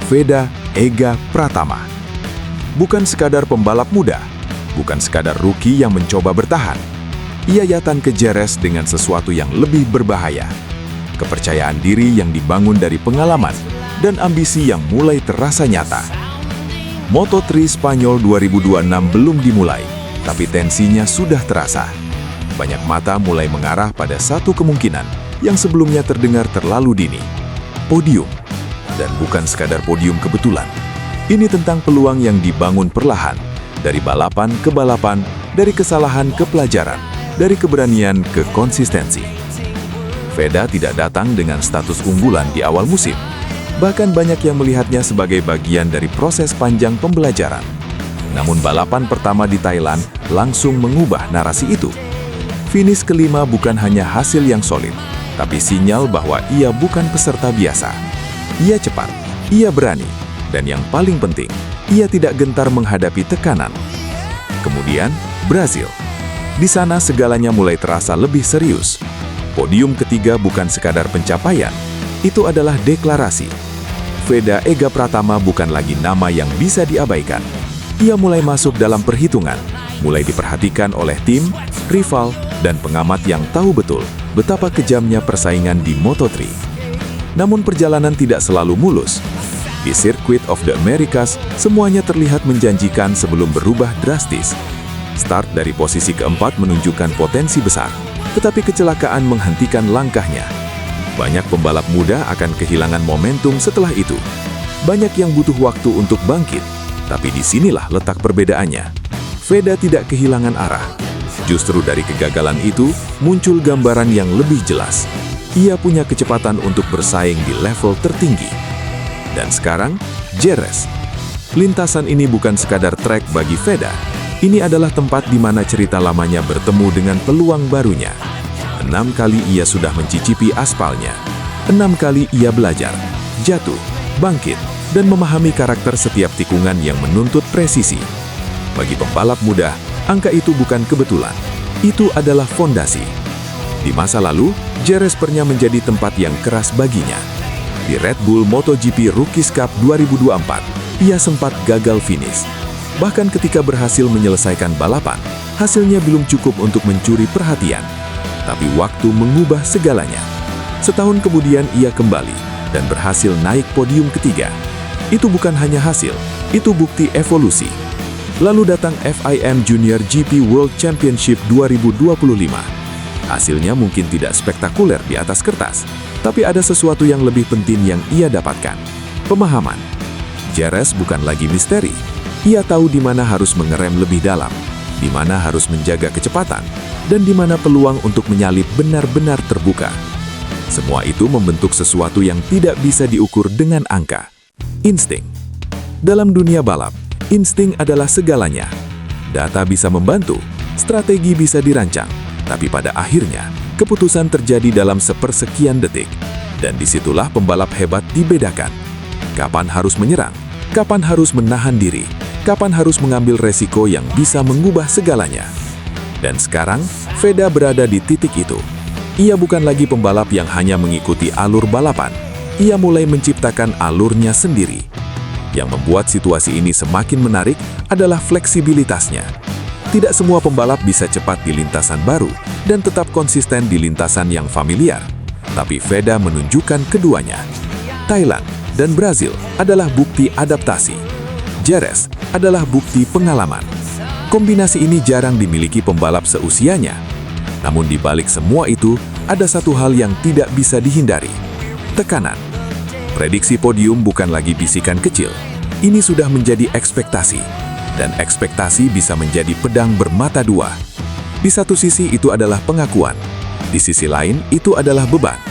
Veda Ega Pratama. Bukan sekadar pembalap muda, bukan sekadar rookie yang mencoba bertahan. Ia datang ke Jerez dengan sesuatu yang lebih berbahaya. Kepercayaan diri yang dibangun dari pengalaman dan ambisi yang mulai terasa nyata. Moto3 Spanyol 2026 belum dimulai, tapi tensinya sudah terasa. Banyak mata mulai mengarah pada satu kemungkinan yang sebelumnya terdengar terlalu dini. Podium. Dan bukan sekadar podium kebetulan. Ini tentang peluang yang dibangun perlahan, dari balapan ke balapan, dari kesalahan ke pelajaran, dari keberanian ke konsistensi. Veda tidak datang dengan status unggulan di awal musim. Bahkan banyak yang melihatnya sebagai bagian dari proses panjang pembelajaran. Namun balapan pertama di Thailand langsung mengubah narasi itu. Finish kelima bukan hanya hasil yang solid, tapi sinyal bahwa ia bukan peserta biasa. Ia cepat, ia berani, dan yang paling penting, ia tidak gentar menghadapi tekanan. Kemudian, Brazil. Di sana segalanya mulai terasa lebih serius. Podium ketiga bukan sekadar pencapaian, itu adalah deklarasi. Veda Ega Pratama bukan lagi nama yang bisa diabaikan. Ia mulai masuk dalam perhitungan, mulai diperhatikan oleh tim, rival, dan pengamat yang tahu betul betapa kejamnya persaingan di Moto3. Namun perjalanan tidak selalu mulus. Di Circuit of the Americas, semuanya terlihat menjanjikan sebelum berubah drastis. Start dari posisi keempat menunjukkan potensi besar, tetapi kecelakaan menghentikan langkahnya. Banyak pembalap muda akan kehilangan momentum setelah itu. Banyak yang butuh waktu untuk bangkit, tapi disinilah letak perbedaannya. Veda tidak kehilangan arah. Justru dari kegagalan itu, muncul gambaran yang lebih jelas. Ia punya kecepatan untuk bersaing di level tertinggi. Dan sekarang, Jerez. Lintasan ini bukan sekadar trek bagi Veda. Ini adalah tempat di mana cerita lamanya bertemu dengan peluang barunya. 6 kali ia sudah mencicipi aspalnya. 6 kali ia belajar, jatuh, bangkit, dan memahami karakter setiap tikungan yang menuntut presisi. Bagi pembalap muda, angka itu bukan kebetulan. Itu adalah fondasi. Di masa lalu, Jerez pernah menjadi tempat yang keras baginya. Di Red Bull MotoGP Rookies Cup 2024, ia sempat gagal finish. Bahkan ketika berhasil menyelesaikan balapan, hasilnya belum cukup untuk mencuri perhatian. Tapi waktu mengubah segalanya. Setahun kemudian ia kembali dan berhasil naik podium ketiga. Itu bukan hanya hasil, itu bukti evolusi. Lalu datang FIM Junior GP World Championship 2025. Hasilnya mungkin tidak spektakuler di atas kertas, tapi ada sesuatu yang lebih penting yang ia dapatkan. Pemahaman. Jerez bukan lagi misteri. Ia tahu di mana harus mengerem lebih dalam, di mana harus menjaga kecepatan, dan di mana peluang untuk menyalip benar-benar terbuka. Semua itu membentuk sesuatu yang tidak bisa diukur dengan angka. Insting. Dalam dunia balap, insting adalah segalanya. Data bisa membantu, strategi bisa dirancang, tapi pada akhirnya, keputusan terjadi dalam sepersekian detik. Dan disitulah pembalap hebat dibedakan. Kapan harus menyerang, kapan harus menahan diri, kapan harus mengambil resiko yang bisa mengubah segalanya. Dan sekarang, Veda berada di titik itu. Ia bukan lagi pembalap yang hanya mengikuti alur balapan. Ia mulai menciptakan alurnya sendiri. Yang membuat situasi ini semakin menarik adalah fleksibilitasnya. Tidak semua pembalap bisa cepat di lintasan baru dan tetap konsisten di lintasan yang familiar. Tapi Veda menunjukkan keduanya. Thailand dan Brazil adalah bukti adaptasi. Jerez adalah bukti pengalaman. Kombinasi ini jarang dimiliki pembalap seusianya. Namun di balik semua itu, ada satu hal yang tidak bisa dihindari. Tekanan. Prediksi podium bukan lagi bisikan kecil. Ini sudah menjadi ekspektasi. Dan ekspektasi bisa menjadi pedang bermata dua. Di satu sisi itu adalah pengakuan. Di sisi lain itu adalah beban.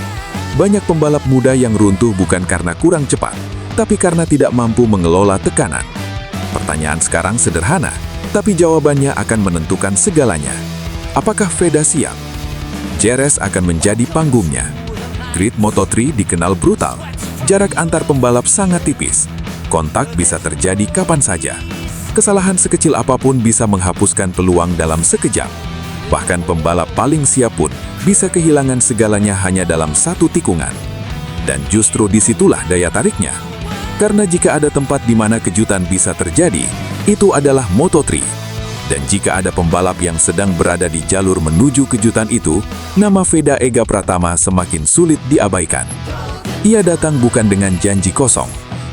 Banyak pembalap muda yang runtuh bukan karena kurang cepat, tapi karena tidak mampu mengelola tekanan. Pertanyaan sekarang sederhana, tapi jawabannya akan menentukan segalanya. Apakah Veda siap? Jerez akan menjadi panggungnya. Grid Moto3 dikenal brutal. Jarak antar pembalap sangat tipis. Kontak bisa terjadi kapan saja. Kesalahan sekecil apapun bisa menghapuskan peluang dalam sekejap. Bahkan pembalap paling siap pun bisa kehilangan segalanya hanya dalam satu tikungan. Dan justru disitulah daya tariknya. Karena jika ada tempat di mana kejutan bisa terjadi, itu adalah Moto3. Dan jika ada pembalap yang sedang berada di jalur menuju kejutan itu, nama Veda Ega Pratama semakin sulit diabaikan. Ia datang bukan dengan janji kosong,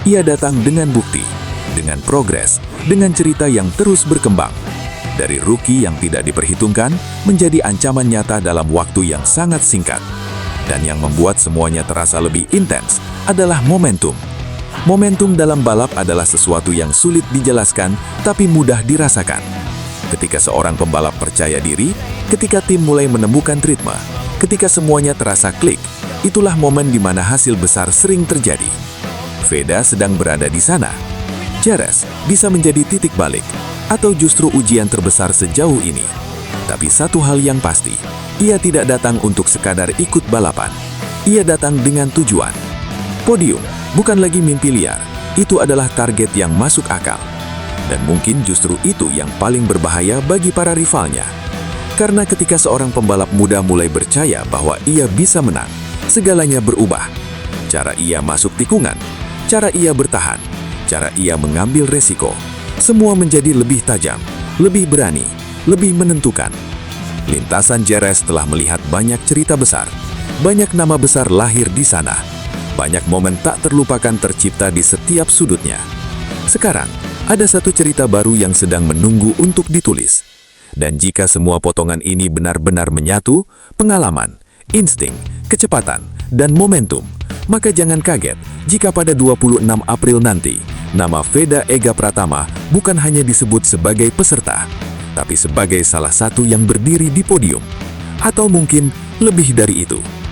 ia datang dengan bukti, dengan progres, dengan cerita yang terus berkembang. Dari rookie yang tidak diperhitungkan, menjadi ancaman nyata dalam waktu yang sangat singkat. Dan yang membuat semuanya terasa lebih intens adalah momentum. Momentum dalam balap adalah sesuatu yang sulit dijelaskan, tapi mudah dirasakan. Ketika seorang pembalap percaya diri, ketika tim mulai menemukan ritme, ketika semuanya terasa klik, itulah momen di mana hasil besar sering terjadi. Veda sedang berada di sana. Jerez bisa menjadi titik balik, atau justru ujian terbesar sejauh ini. Tapi satu hal yang pasti, ia tidak datang untuk sekadar ikut balapan. Ia datang dengan tujuan. Podium bukan lagi mimpi liar, itu adalah target yang masuk akal. Dan mungkin justru itu yang paling berbahaya bagi para rivalnya. Karena ketika seorang pembalap muda mulai percaya bahwa ia bisa menang, segalanya berubah. Cara ia masuk tikungan, cara ia bertahan, cara ia mengambil resiko, semua menjadi lebih tajam, lebih berani, lebih menentukan. Lintasan Jerez telah melihat banyak cerita besar, banyak nama besar lahir di sana. Banyak momen tak terlupakan tercipta di setiap sudutnya. Sekarang, ada satu cerita baru yang sedang menunggu untuk ditulis. Dan jika semua potongan ini benar-benar menyatu, pengalaman, insting, kecepatan, dan momentum, maka jangan kaget jika pada 26 April nanti, nama Veda Ega Pratama bukan hanya disebut sebagai peserta, tapi sebagai salah satu yang berdiri di podium. Atau mungkin lebih dari itu.